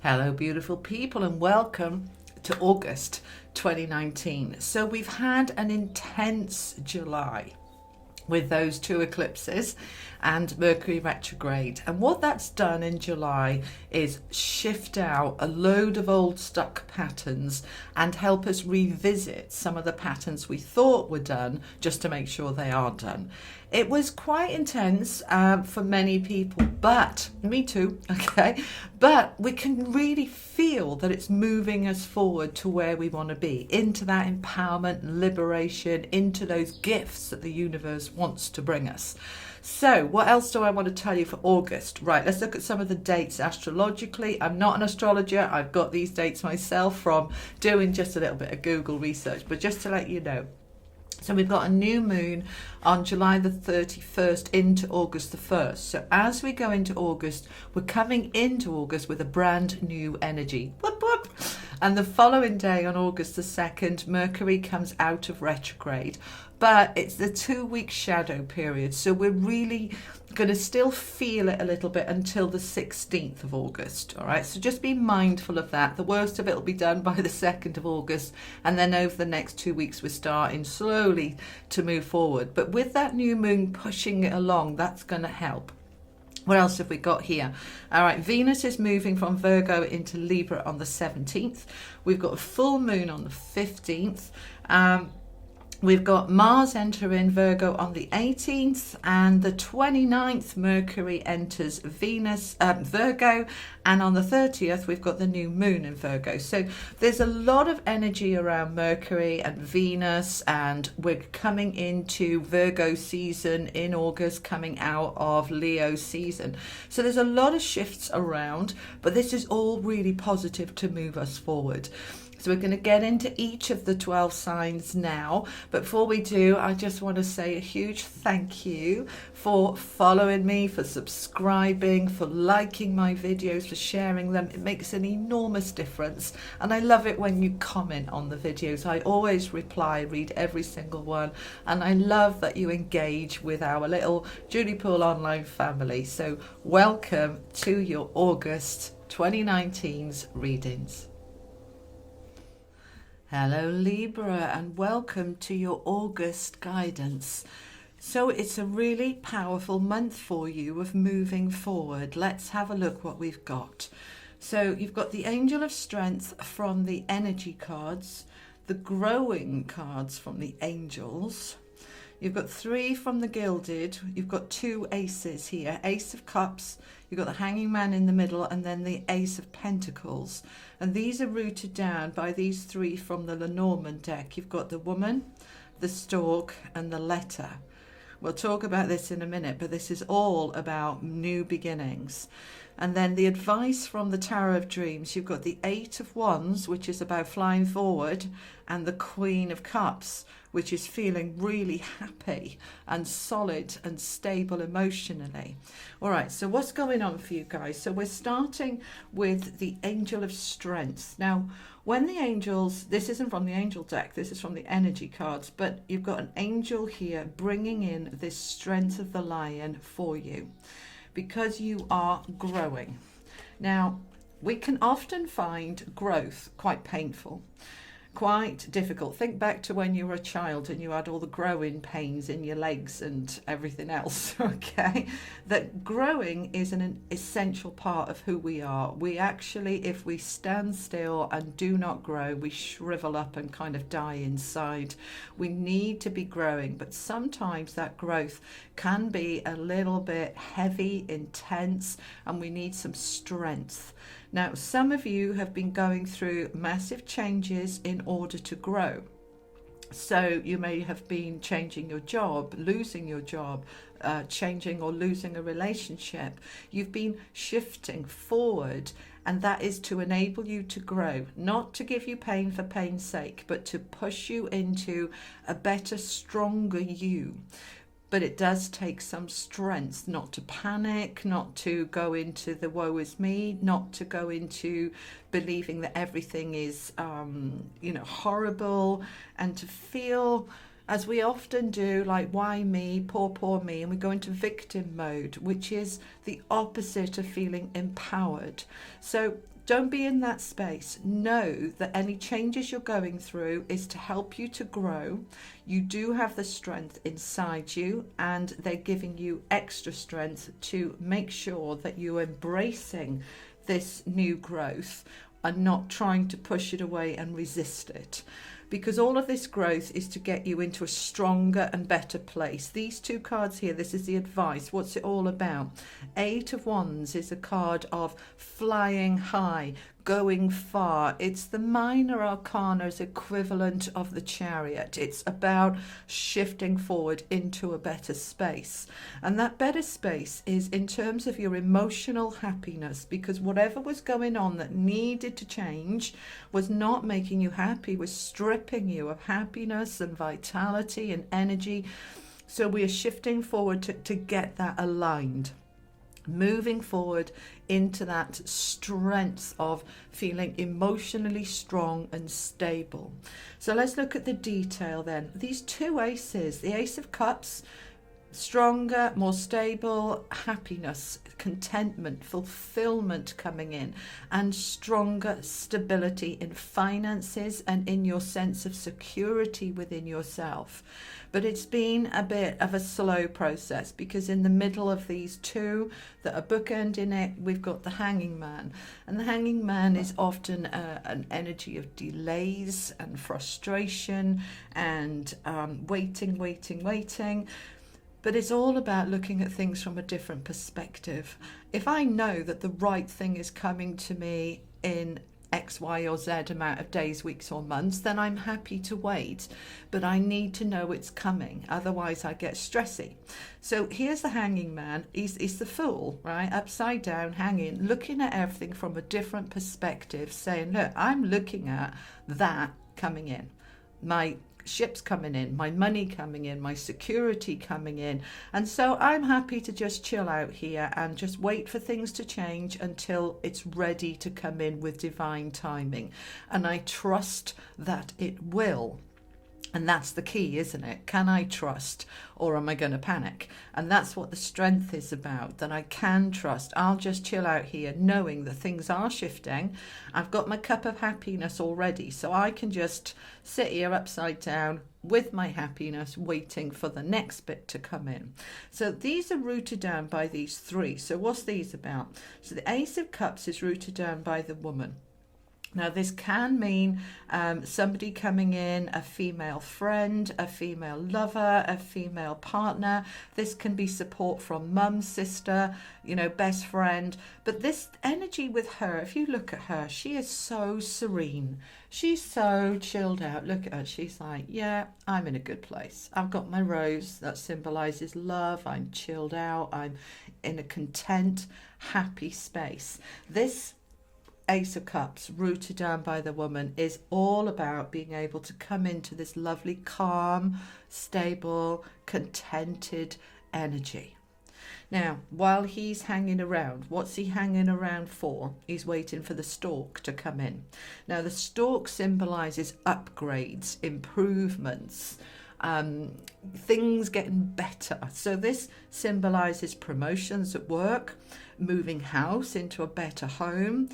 Hello, beautiful people, and welcome to August 2019. So we've had an intense July with those two eclipses and Mercury retrograde. And what that's done in July is shift out a load of old stuck patterns and help us revisit some of the patterns we thought were done just to make sure they are done. It was quite intense for many people, but me too, okay? But we can really feel that it's moving us forward to where we want to be, into that empowerment, liberation, into those gifts that the universe wants to bring us. So what else do I want to tell you for August? Right, let's look at some of the dates astrologically. I'm not an astrologer. I've got these dates myself from doing just a little bit of Google research, but just to let you know. So we've got a new moon on July the 31st into August the 1st. So as we go into August, we're coming into August with a brand new energy. Whoop, whoop. And the following day on August the 2nd, Mercury comes out of retrograde. But it's the 2-week shadow period. So we're really going to still feel it a little bit until the 16th of August. All right. So just be mindful of that. The worst of it will be done by the 2nd of August. And then over the next 2 weeks, we're starting slowly to move forward. But with that new moon pushing it along, that's going to help. What else have we got here? All right, Venus is moving from Virgo into Libra on the 17th. We've got a full moon on the 15th. We've got Mars entering Virgo on the 18th, and the 29th Mercury enters Virgo, and on the 30th we've got the new moon in Virgo. So there's a lot of energy around Mercury and Venus, and we're coming into Virgo season in August, coming out of Leo season. So there's a lot of shifts around, but this is all really positive to move us forward. So we're going to get into each of the 12 signs now. But before we do, I just want to say a huge thank you for following me, for subscribing, for liking my videos, for sharing them. It makes an enormous difference. And I love it when you comment on the videos. I always reply, read every single one. And I love that you engage with our little Julie Poole online family. So welcome to your August 2019's readings. Hello Libra, and welcome to your August guidance. So it's a really powerful month for you of moving forward. Let's have a look what we've got. So you've got the Angel of Strength from the energy cards, the Growing cards from the Angels. You've got 3 from the Gilded. You've got 2 aces here. Ace of Cups. You've got the Hanging Man in the middle, and then the Ace of Pentacles. And these are rooted down by these 3 from the Lenormand deck. You've got the Woman, the Stork, and the Letter. We'll talk about this in a minute, but this is all about new beginnings. And then the advice from the Tower of Dreams, you've got the 8 of Wands, which is about flying forward, and the Queen of Cups, which is feeling really happy and solid and stable emotionally. All right, so what's going on for you guys? So we're starting with the Angel of Strength. Now, when the angels, this isn't from the angel deck, this is from the energy cards, but you've got an angel here bringing in this strength of the lion for you, because you are growing. Now, we can often find growth quite painful, quite difficult. Think back to when you were a child and you had all the growing pains in your legs and everything else, okay? That growing is an essential part of who we are. We actually, if we stand still and do not grow, we shrivel up and kind of die inside. We need to be growing, but sometimes that growth can be a little bit heavy, intense, and we need some strength. Now, some of you have been going through massive changes in order to grow. So you may have been changing your job, losing your job, changing or losing a relationship. You've been shifting forward, and that is to enable you to grow, not to give you pain for pain's sake, but to push you into a better, stronger you. But it does take some strength not to panic, not to go into the woe is me, not to go into believing that everything is, horrible, and to feel, as we often do, like, why me, poor me, and we go into victim mode, which is the opposite of feeling empowered. So Don't be in that space. Know that any changes you're going through is to help you to grow. You do have the strength inside you, and they're giving you extra strength to make sure that you're embracing this new growth and not trying to push it away and resist it. Because all of this growth is to get you into a stronger and better place. These two cards here, this is the advice. What's it all about? Eight of Wands is a card of flying high, going far. It's the minor arcana's equivalent of the Chariot. It's about shifting forward into a better space. And that better space is in terms of your emotional happiness, because whatever was going on that needed to change was not making you happy, was stripping you of happiness and vitality and energy. So we are shifting forward to get that aligned. Moving forward into that strength of feeling emotionally strong and stable. So let's look at the detail then. These two aces, the Ace of Cups, stronger, more stable, happiness, contentment, fulfillment coming in, and stronger stability in finances and in your sense of security within yourself. But it's been a bit of a slow process, because in the middle of these two that are bookending it, we've got the Hanging Man. And the Hanging Man is often an energy of delays and frustration and waiting. But it's all about looking at things from a different perspective. If I know that the right thing is coming to me in X, Y, or Z amount of days, weeks, or months, then I'm happy to wait. But I need to know it's coming. Otherwise, I get stressy. So here's the Hanging Man. He's the Fool, right? Upside down, hanging, looking at everything from a different perspective, saying, look, I'm looking at that coming in. My ships coming in, my money coming in, my security coming in, and so I'm happy to just chill out here and just wait for things to change until it's ready to come in with divine timing. And I trust that it will. And that's the key, isn't it? Can I trust, or am I going to panic? And that's what the strength is about, that I can trust. I'll just chill out here knowing that things are shifting. I've got my cup of happiness already, so I can just sit here upside down with my happiness, waiting for the next bit to come in. So these are rooted down by these three. So what's these about? So the Ace of Cups is rooted down by the woman. Now, this can mean somebody coming in, a female friend, a female lover, a female partner. This can be support from mum, sister, best friend. But this energy with her, if you look at her, she is so serene. She's so chilled out. Look at her. She's like, yeah, I'm in a good place. I've got my rose that symbolizes love. I'm chilled out. I'm in a content, happy space. This Ace of Cups, rooted down by the woman, is all about being able to come into this lovely, calm, stable, contented energy. Now, while he's hanging around, what's he hanging around for? He's waiting for the Stork to come in. Now, the Stork symbolizes upgrades, improvements, things getting better. So this symbolizes promotions at work, moving house into a better home,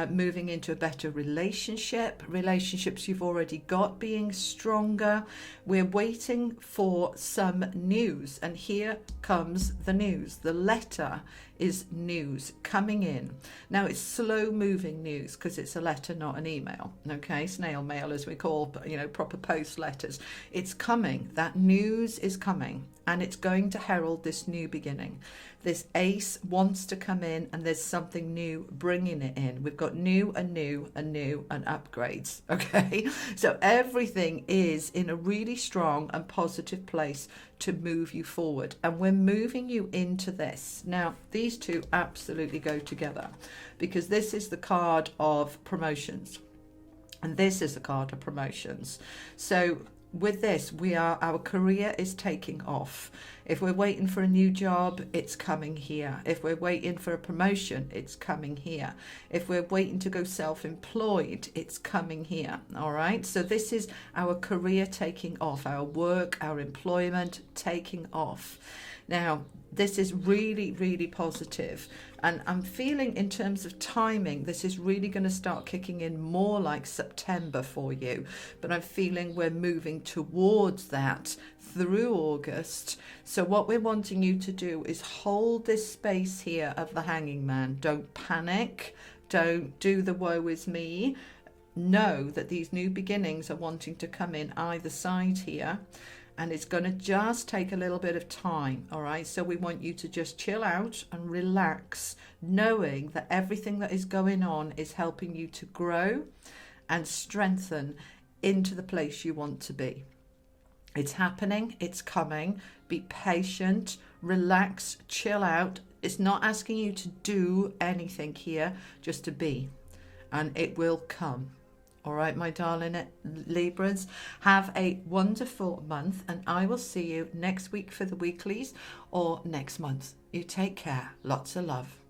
moving into a better relationships you've already got being stronger. We're waiting for some news, and here comes the news. The letter is news coming in. Now, it's slow moving news because it's a letter, not an email. Okay, snail mail as we call, proper post letters. It's coming. That news is coming, and it's going to herald this new beginning. This ace wants to come in, and there's something new bringing it in. We've got new, and upgrades. Okay, so everything is in a really strong and positive place to move you forward, and we're moving you into this. Now, these two absolutely go together, because this is the card of promotions, and this is the card of promotions. So with this, our career is taking off. If we're waiting for a new job, it's coming here. If we're waiting for a promotion, it's coming here. If we're waiting to go self-employed, it's coming here. All right. So this is our career taking off, our work, our employment taking off. Now, this is really, really positive. And I'm feeling in terms of timing, this is really going to start kicking in more like September for you. But I'm feeling we're moving towards that through August. So what we're wanting you to do is hold this space here of the hanging man. Don't panic. Don't do the woe is me. Know that these new beginnings are wanting to come in either side here. And it's going to just take a little bit of time, all right? So we want you to just chill out and relax, knowing that everything that is going on is helping you to grow and strengthen into the place you want to be. It's happening, it's coming. Be patient, relax, chill out. It's not asking you to do anything here, just to be, and it will come. All right, my darling Libras, have a wonderful month, and I will see you next week for the weeklies or next month. You take care. Lots of love.